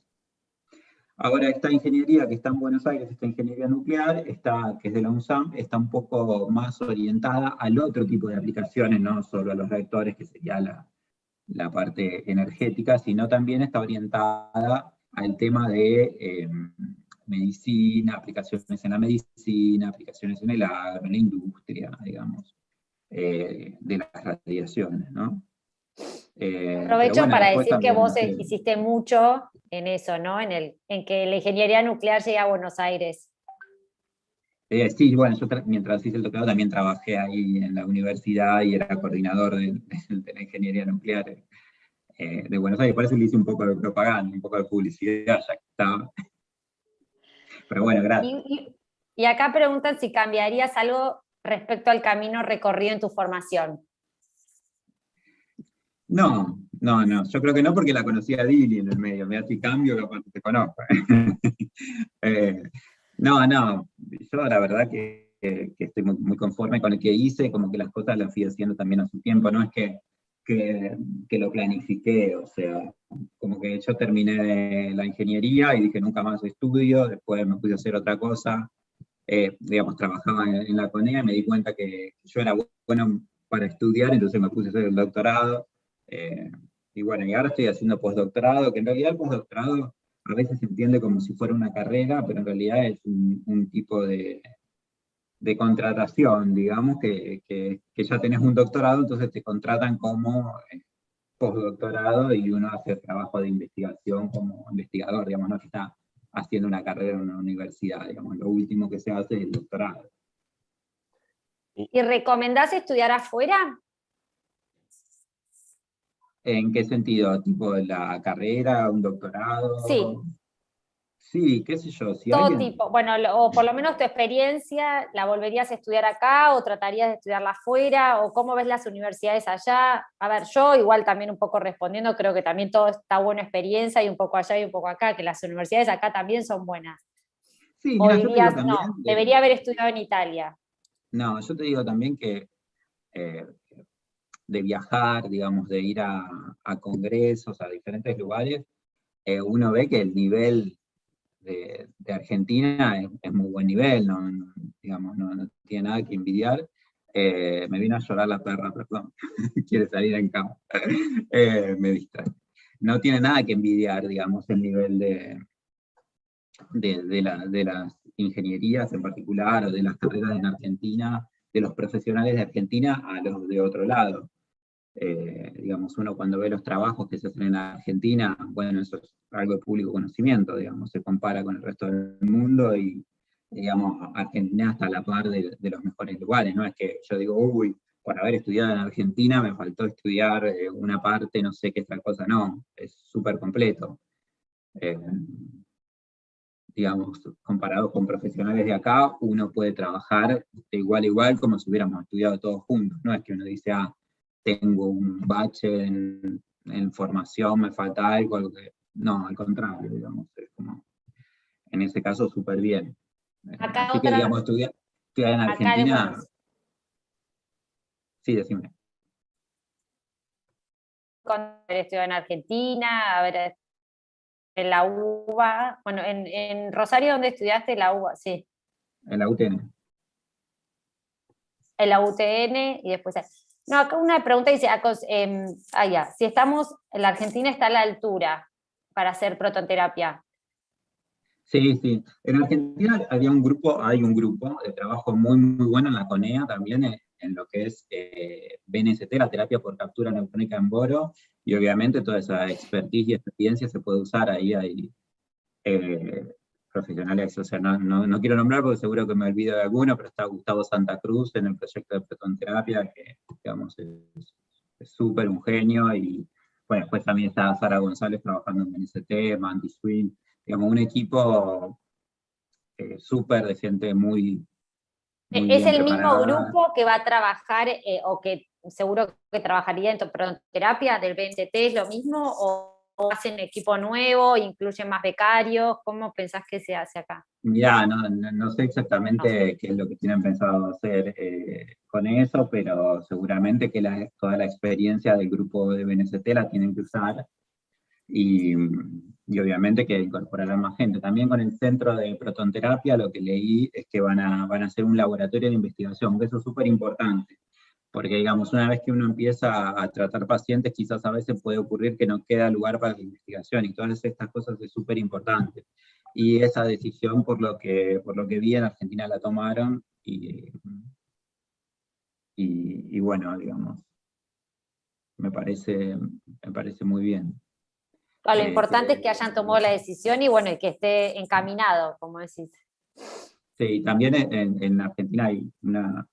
S3: Ahora esta ingeniería que está en Buenos Aires, esta ingeniería nuclear, que es de la UNSAM, está un poco más orientada al otro tipo de aplicaciones, no solo a los reactores, que sería la parte energética, sino también está orientada al tema de medicina, aplicaciones en la medicina, aplicaciones en el agro, en la industria, digamos, de las radiaciones, ¿no?
S4: Aprovecho
S3: bueno,
S4: para
S3: después
S4: decir que
S3: también,
S4: vos
S3: no sé,
S4: hiciste mucho en eso, ¿no? En que la ingeniería nuclear llegue a Buenos Aires.
S3: sí, bueno, yo mientras hice el doctorado también trabajé ahí en la universidad y era coordinador de la ingeniería nuclear de Buenos Aires, por eso le hice un poco de propaganda, un poco de publicidad, ya que estaba. Pero bueno, gracias.
S4: Y acá preguntan si cambiarías algo respecto al camino recorrido en tu formación.
S3: No, yo creo que no, porque la conocí a Dili en el medio, me hace cambio, capaz te conozco. No, yo la verdad que que estoy muy conforme con el que hice, como que las cosas las fui haciendo también a su tiempo, no es que lo planifiqué, o sea, como que yo terminé la ingeniería y dije nunca más estudio, después me puse a hacer otra cosa, digamos, trabajaba en la CONEA, me di cuenta que yo era bueno para estudiar, entonces me puse a hacer el doctorado, y bueno, y ahora estoy haciendo postdoctorado, que en realidad el postdoctorado a veces se entiende como si fuera una carrera, pero en realidad es un tipo de contratación, digamos, que ya tenés un doctorado, entonces te contratan como postdoctorado y uno hace trabajo de investigación como investigador, digamos, no que está haciendo una carrera en una universidad, digamos, lo último que se hace es el doctorado.
S4: ¿Y recomendás estudiar afuera?
S3: ¿En qué sentido? ¿Tipo la carrera, un doctorado?
S4: Sí.
S3: Sí, qué sé yo, si
S4: Todo
S3: alguien...
S4: tipo, bueno, o por lo menos tu experiencia, ¿la volverías a estudiar acá o tratarías de estudiarla afuera? ¿O cómo ves las universidades allá? A ver, yo igual también un poco respondiendo, creo que también todo está buena experiencia y un poco allá y un poco acá, que las universidades acá también son buenas.
S3: Sí,
S4: O
S3: mira, yo te digo
S4: dirías,
S3: también...
S4: no, debería haber estudiado en Italia.
S3: No, yo te digo también que eh, de viajar, digamos, de ir a congresos, a diferentes lugares, uno ve que el nivel de Argentina es muy buen nivel, digamos, no tiene nada que envidiar. Me vino a llorar la perra, perdón, quiere salir en cama. Me distrae. No tiene nada que envidiar, digamos, el nivel de las ingenierías en particular, o de las carreras en Argentina, de los profesionales de Argentina a los de otro lado. Digamos, uno cuando ve los trabajos que se hacen en Argentina, bueno, eso es algo de público conocimiento, digamos, se compara con el resto del mundo y, digamos, Argentina está a la par de los mejores lugares, no es que yo digo, uy, por haber estudiado en Argentina me faltó estudiar una parte, no sé qué tal cosa, no, es súper completo. Digamos, comparado con profesionales de acá, uno puede trabajar de igual a igual como si hubiéramos estudiado todos juntos, no es que uno dice, tengo un bache en formación, me falta algo que... No, al contrario, digamos, es como, en ese caso, súper bien.
S4: Acá
S3: Así que, digamos, estudiar en Argentina...
S4: bueno,
S3: Sí, decime.
S4: haber estudiado en Argentina, haber en la UBA, bueno, en Rosario, ¿dónde estudiaste la UBA? Sí,
S3: En la UTN.
S4: en la UTN y después... No, acá una pregunta dice, ya, si estamos, en la Argentina está a la altura para hacer prototerapia.
S3: Sí, sí. En Argentina hay un grupo de trabajo muy bueno en la CONEA también, en lo que es BNST, la terapia por captura neutrónica en boro, y obviamente toda esa expertise y experiencia se puede usar ahí, hay profesionales, o sea, no quiero nombrar porque seguro que me olvido de alguno, pero está Gustavo Santa Cruz en el proyecto de protonterapia, que digamos es súper un genio, y bueno, después también está Sara González trabajando en BNST, Mandy Swin, digamos, un equipo súper de gente muy
S4: ¿Es
S3: bien
S4: el mismo
S3: preparada.
S4: grupo que va a trabajar o que seguro que trabajaría en prototerapia del BNT? ¿Es lo mismo o hacen equipo nuevo, incluyen más becarios? ¿Cómo pensás que se hace acá?
S3: Mirá, no sé exactamente qué es lo que tienen pensado hacer con eso, pero seguramente que toda la experiencia del grupo de BNST la tienen que usar y obviamente que incorporarán más gente. También con el centro de protonterapia lo que leí es que van a hacer un laboratorio de investigación, que eso es súper importante, porque digamos, una vez que uno empieza a tratar pacientes, quizás a veces puede ocurrir que no queda lugar para la investigación, y todas estas cosas es súper importante. Y esa decisión, por lo que vi en Argentina, la tomaron, y bueno, digamos, me parece muy bien.
S4: Lo importante es que hayan tomado la decisión y bueno, y que esté encaminado, como decís.
S3: Sí, también en Argentina hay una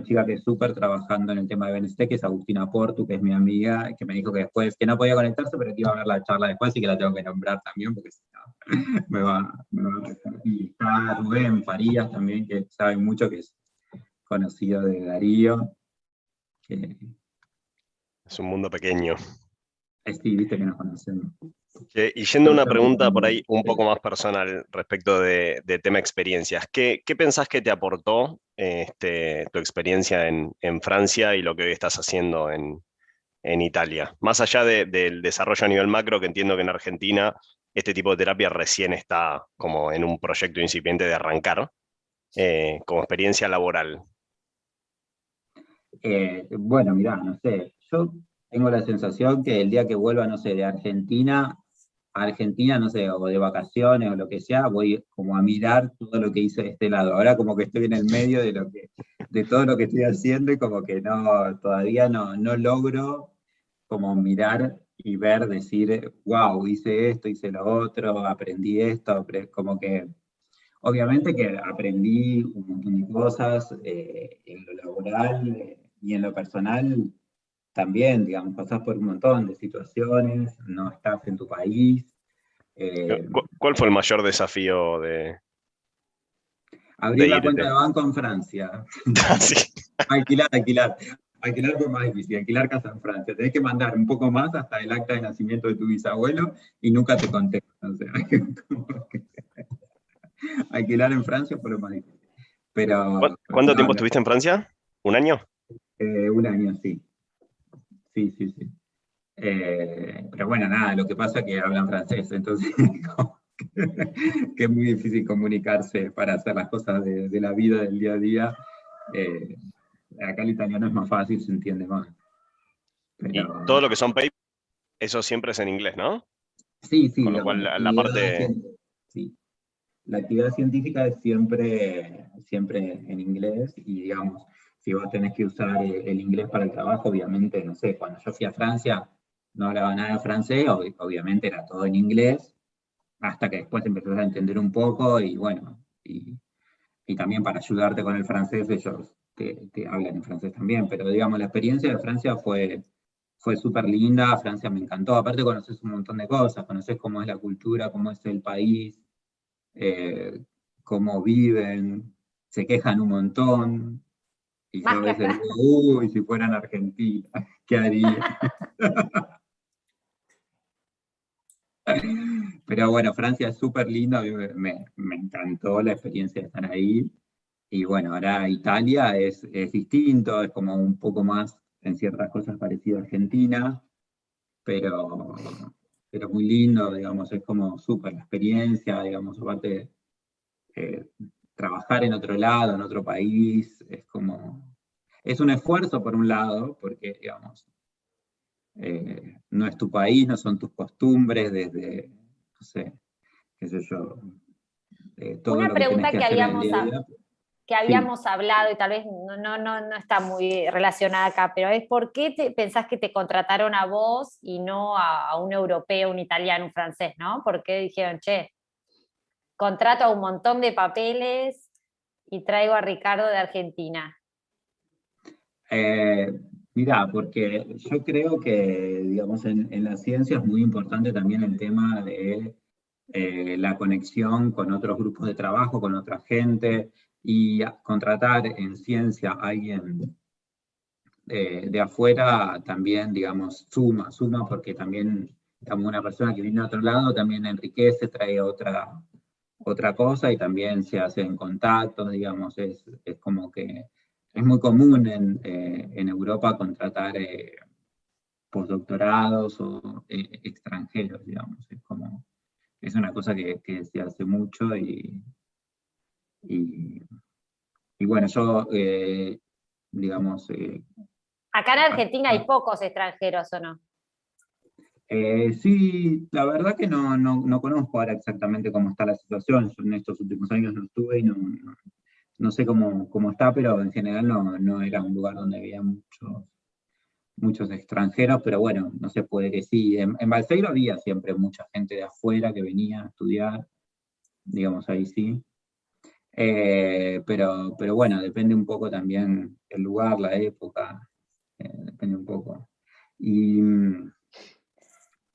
S3: chica que es súper trabajando en el tema de BNST, que es Agustina Portu, que es mi amiga, que me dijo que después, que no podía conectarse, pero que iba a ver la charla después y que la tengo que nombrar también, porque si no, me va a dejar. Y está Rubén Farías también, que sabe mucho, que es conocido de Darío, que
S2: Es un mundo pequeño.
S3: sí, viste que nos conocemos.
S2: Y yendo a una pregunta por ahí un
S3: Sí.
S2: poco más personal respecto de tema experiencias, ¿qué pensás que te aportó tu experiencia en Francia y lo que hoy estás haciendo en Italia. Más allá del desarrollo a nivel macro, que entiendo que en Argentina este tipo de terapia recién está como en un proyecto incipiente de arrancar, como experiencia laboral.
S3: Bueno, mirá, no sé, yo tengo la sensación que el día que vuelva, no sé, de Argentina a Argentina, no sé, o de vacaciones o lo que sea, voy como a mirar todo lo que hice de este lado. Ahora como que estoy en el medio de todo lo que estoy haciendo y como que no, todavía no logro como mirar y ver, decir, wow, hice esto, hice lo otro, aprendí esto, como que obviamente que aprendí un montón de cosas en lo laboral y en lo personal también, digamos, pasás por un montón de situaciones, no estás en tu país. eh,
S2: ¿Cuál fue el mayor desafío de
S3: Abrir la cuenta
S2: irte?
S3: de banco en Francia.
S2: Sí.
S3: Alquilar. Alquilar fue más difícil, alquilar casa en Francia. Tenés que mandar un poco más hasta el acta de nacimiento de tu bisabuelo y nunca te contestan. O sea, como que alquilar en Francia fue lo más difícil. Pero
S2: ¿Cuánto
S3: no,
S2: tiempo estuviste en Francia? ¿Un año?
S3: un año sí. Sí, sí, sí. Pero bueno, nada, lo que pasa es que hablan francés, entonces como que es muy difícil comunicarse para hacer las cosas de la vida del día a día. Eh, Acá el italiano es más fácil, se entiende más.
S2: Y
S3: Pero
S2: todo lo que son papers, eso siempre es en inglés, ¿no?
S3: sí, sí,
S2: Con lo
S3: digamos,
S2: cual la parte...
S3: sí, la actividad científica es siempre en inglés y digamos, si vos tenés que usar el inglés para el trabajo, obviamente, no sé, cuando yo fui a Francia no hablaba nada de francés, obviamente era todo en inglés, hasta que después empezás a entender un poco y bueno, y también para ayudarte con el francés ellos te hablan en francés también, pero digamos, la experiencia de Francia fue súper linda, Francia me encantó, aparte conoces un montón de cosas, conoces cómo es la cultura, cómo es el país, eh, cómo viven, se quejan un montón, y yo
S4: Más
S3: a
S4: que
S3: veces
S4: acá.
S3: digo, uy, si fueran Argentina, ¿qué haría? Pero bueno, Francia es súper lindo, a mí me encantó la experiencia de estar ahí. Y bueno, ahora Italia es distinto, es como un poco más en ciertas cosas parecido a Argentina, pero, pero muy lindo, digamos, es como súper la experiencia, digamos, aparte eh, trabajar en otro lado, en otro país, es como, es un esfuerzo por un lado, porque digamos, no es tu país, no son tus costumbres, desde, no sé, qué sé yo, todo
S4: Una
S3: lo que tenés
S4: pregunta
S3: que hacer en el día a día.
S4: que
S3: Sí.
S4: habíamos hablado y tal vez no está muy relacionada acá, pero es ¿por qué pensás que te contrataron a vos y no a un europeo, un italiano, un francés, ¿no? ¿Por qué dijeron, che, contrato a un montón de papeles y traigo a Ricardo de Argentina?
S3: Eh, Mirá, porque yo creo que, digamos, en la ciencia es muy importante también el tema de la conexión con otros grupos de trabajo, con otra gente, y contratar en ciencia a alguien de afuera también, digamos, suma porque también, digamos, una persona que viene de otro lado también enriquece, trae otra cosa y también se hacen contactos, digamos, es como que es muy común en Europa contratar postdoctorados o extranjeros, digamos, es como, es una cosa que se hace mucho y, y bueno, yo, digamos,
S4: Acá en Argentina hay pocos extranjeros, ¿o no?
S3: sí, la verdad que no conozco ahora exactamente cómo está la situación. Yo en estos últimos años no estuve y no sé cómo está, pero en general no era un lugar donde había muchos extranjeros, pero bueno, no se puede que sí. En Balseiro había siempre mucha gente de afuera que venía a estudiar, digamos ahí sí. Pero bueno, depende un poco también el lugar, la época, depende un poco. Y bueno,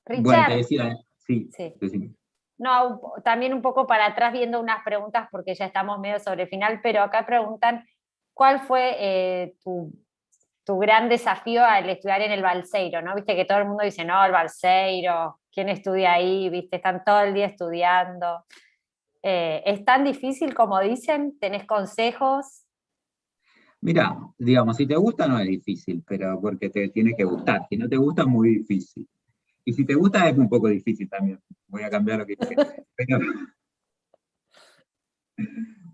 S3: te
S4: Richard,
S3: decía, sí,
S4: sí.
S3: decime.
S4: No, también un poco para atrás viendo unas preguntas porque ya estamos medio sobre el final, pero acá preguntan, ¿cuál fue tu gran desafío al estudiar en el Balseiro? ¿No? Viste que todo el mundo dice, no, el Balseiro, ¿quién estudia ahí? Viste, están todo el día estudiando. ¿Es tan difícil como dicen? ¿Tenés consejos?
S3: Mira, digamos, si te gusta no es difícil, pero porque te tiene que gustar. Si no te gusta es muy difícil. Y si te gusta es un poco difícil también. Voy a cambiar lo que dije.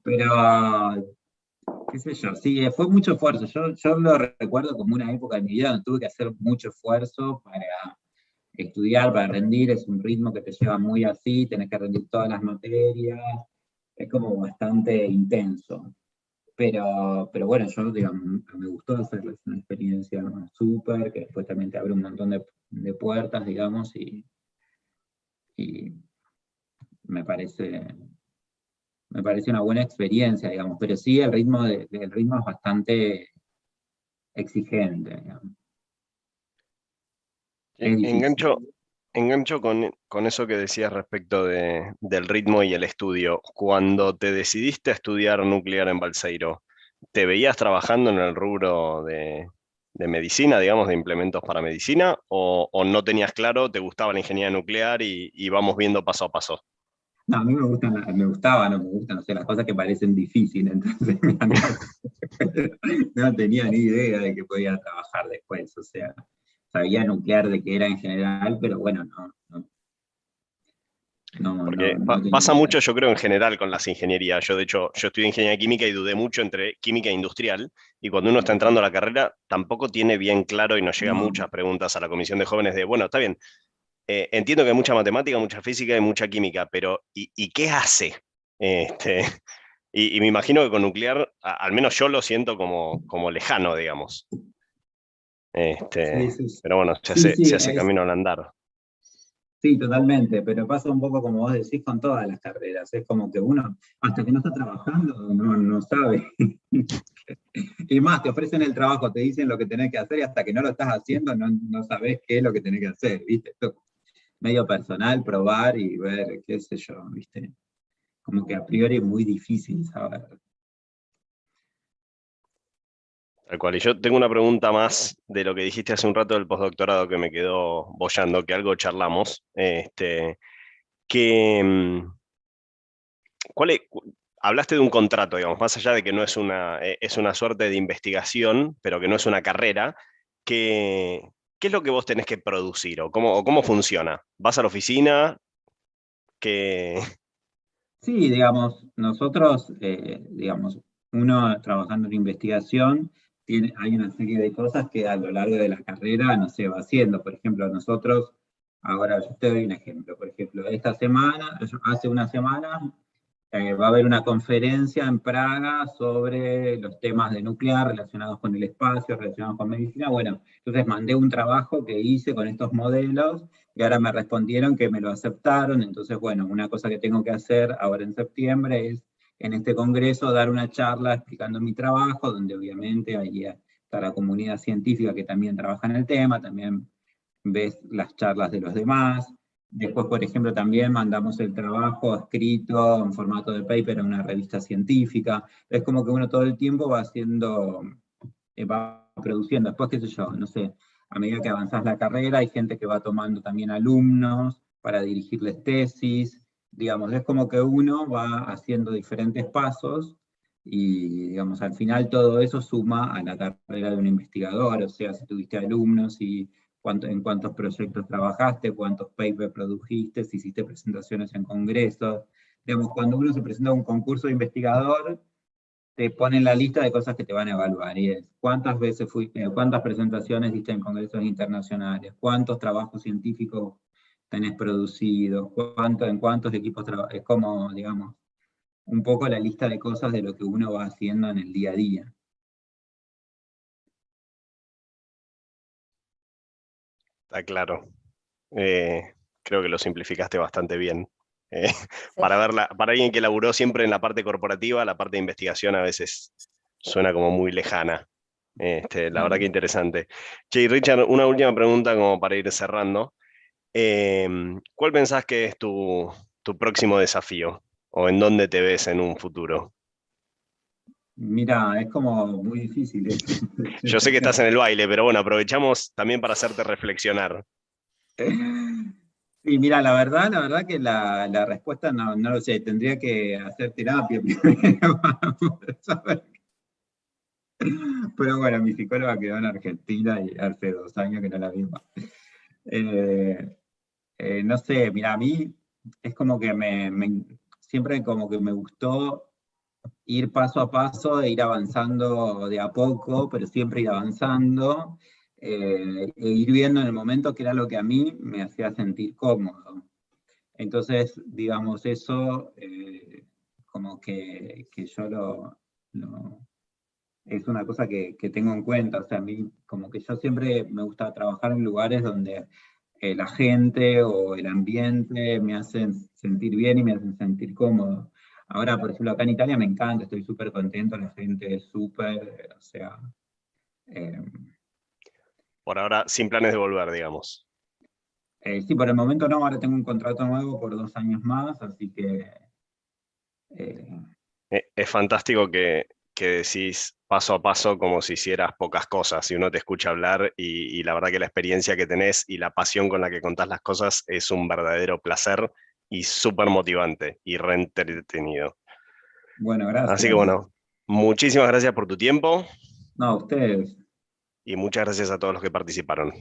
S3: Pero qué sé yo, sí, fue mucho esfuerzo. Yo lo recuerdo como una época de mi vida donde tuve que hacer mucho esfuerzo para estudiar, para rendir. Es un ritmo que te lleva muy así, tenés que rendir todas las materias. Es como bastante intenso. Pero bueno, yo, digamos, me gustó hacerlo, es una experiencia súper, que después también te abre un montón de puertas, digamos, y me parece, me parece una buena experiencia, digamos, pero sí el ritmo es bastante exigente, digamos. Es difícil.
S2: Engancho con eso que decías respecto del ritmo y el estudio. Cuando te decidiste a estudiar nuclear en Balseiro, ¿te veías trabajando en el rubro de medicina, digamos, de implementos para medicina? ¿O no tenías claro, te gustaba la ingeniería nuclear y vamos viendo paso a paso?
S3: No, a mí me gustan, me gustaba, no me gustan, no sé, las cosas que parecen difíciles, entonces no tenía ni idea de que podía trabajar después, o sea, sabía nuclear de qué era en general, pero bueno,
S2: Porque
S3: no tenía
S2: pasa
S3: idea.
S2: mucho, yo creo, en general con las ingenierías. Yo, de hecho, yo estudié ingeniería química y dudé mucho entre química e industrial. Y cuando uno está entrando a la carrera, tampoco tiene bien claro y nos llegan
S3: No,
S2: muchas preguntas a la comisión de jóvenes de, bueno, está bien, entiendo que hay mucha matemática, mucha física y mucha química, pero ¿y qué hace? Este, y me imagino que con nuclear, al menos yo lo siento como lejano, digamos.
S3: sí,
S2: Pero bueno,
S3: sí, sí,
S2: se hace camino al andar.
S3: sí, totalmente, pero pasa un poco como vos decís con todas las carreras, es como que uno, hasta que no está trabajando, no sabe. Y más, te ofrecen el trabajo, te dicen lo que tenés que hacer y hasta que no lo estás haciendo no sabés qué es lo que tenés que hacer, ¿viste? Esto es medio personal, probar y ver, qué sé yo, ¿viste? Como que a priori es muy difícil saber.
S2: Tal cual. Y yo tengo una pregunta más de lo que dijiste hace un rato del postdoctorado que me quedó boyando, que algo charlamos. Que, ¿cuál es- hablaste de un contrato, digamos, más allá de que no es es una suerte de investigación, pero que no es una carrera, ¿qué es lo que vos tenés que producir o cómo funciona? ¿Vas a la oficina? ¿Qué?
S3: Sí, digamos, nosotros, digamos, uno trabajando en investigación, hay una serie de cosas que a lo largo de la carrera no se va haciendo. Por ejemplo, nosotros, ahora yo te doy un ejemplo, por ejemplo, esta semana, hace una semana, va a haber una conferencia en Praga sobre los temas de nuclear relacionados con el espacio, relacionados con medicina. Bueno, entonces mandé un trabajo que hice con estos modelos y ahora me respondieron que me lo aceptaron. Entonces, bueno, una cosa que tengo que hacer ahora en septiembre es en este congreso dar una charla explicando mi trabajo, donde obviamente ahí está la comunidad científica que también trabaja en el tema, también ves las charlas de los demás. Después, por ejemplo, también mandamos el trabajo escrito en formato de paper a una revista científica. Es como que uno todo el tiempo va haciendo, va produciendo. Después, qué sé yo, no sé, a medida que avanzás la carrera, hay gente que va tomando también alumnos para dirigirles tesis. Digamos, es como que uno va haciendo diferentes pasos y, digamos, al final todo eso suma a la carrera de un investigador. O sea, si tuviste alumnos y en cuántos proyectos trabajaste, cuántos papers produjiste, si hiciste presentaciones en congresos. Digamos, cuando uno se presenta a un concurso de investigador, te ponen la lista de cosas que te van a evaluar, y es cuántas veces fuiste, cuántas presentaciones diste en congresos internacionales, cuántos trabajos científicos tenés producidos, en cuántos equipos trabajas, es como, digamos, un poco la lista de cosas de lo que uno va haciendo en el día a día.
S2: Está claro. Creo que lo simplificaste bastante bien. Eh,
S4: Sí.
S2: para alguien que laburó siempre en la parte corporativa, la parte de investigación a veces suena como muy lejana. La verdad que
S3: Claro.
S2: interesante. Che, y Richard, una última pregunta como para ir cerrando. ¿Cuál pensás que es tu próximo desafío? ¿O en dónde te ves en un futuro?
S3: Mira, es como muy difícil eso.
S2: Yo sé que estás en el baile, pero bueno, aprovechamos también para hacerte reflexionar.
S3: Sí, mira, la verdad que la respuesta no lo sé, tendría que hacer terapia primero para poder saber. Pero bueno, mi psicóloga quedó en Argentina y hace 2 años que no la vi más. No sé, mira, a mí es como que siempre como que me gustó ir paso a paso, e ir avanzando de a poco, pero siempre ir avanzando, e ir viendo en el momento qué era lo que a mí me hacía sentir cómodo. Entonces, digamos, eso como que yo es una cosa que tengo en cuenta. O sea, a mí como que yo siempre me gusta trabajar en lugares donde la gente o el ambiente me hacen sentir bien y me hacen sentir cómodo. Ahora, por ejemplo, acá en Italia me encanta, estoy súper contento, la gente es súper, o sea, eh,
S2: Por ahora, sin planes de volver, digamos.
S3: sí, por el momento no, ahora tengo un contrato nuevo por 2 años más, así que eh,
S2: Es fantástico que decís paso a paso como si hicieras pocas cosas y uno te escucha hablar y la verdad que la experiencia que tenés y la pasión con la que contás las cosas es un verdadero placer y súper motivante y re entretenido.
S3: bueno,
S2: Así que
S3: gracias.
S2: bueno, muchísimas gracias por tu tiempo
S3: No, ustedes,
S2: y muchas gracias a todos los que participaron.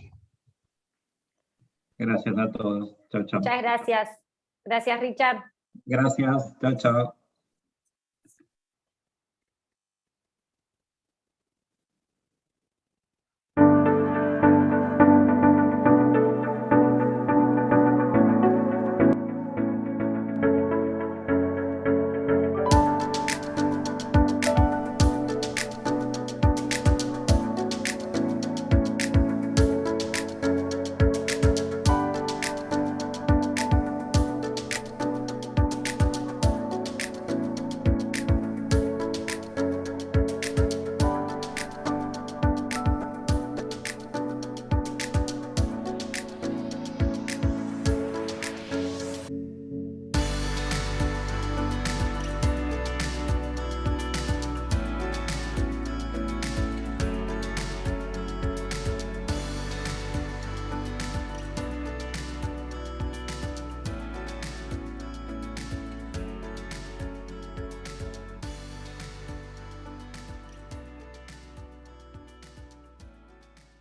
S3: gracias a todos. Chao, chao.
S4: Muchas gracias. Gracias, Richard.
S3: Gracias, chao, chao.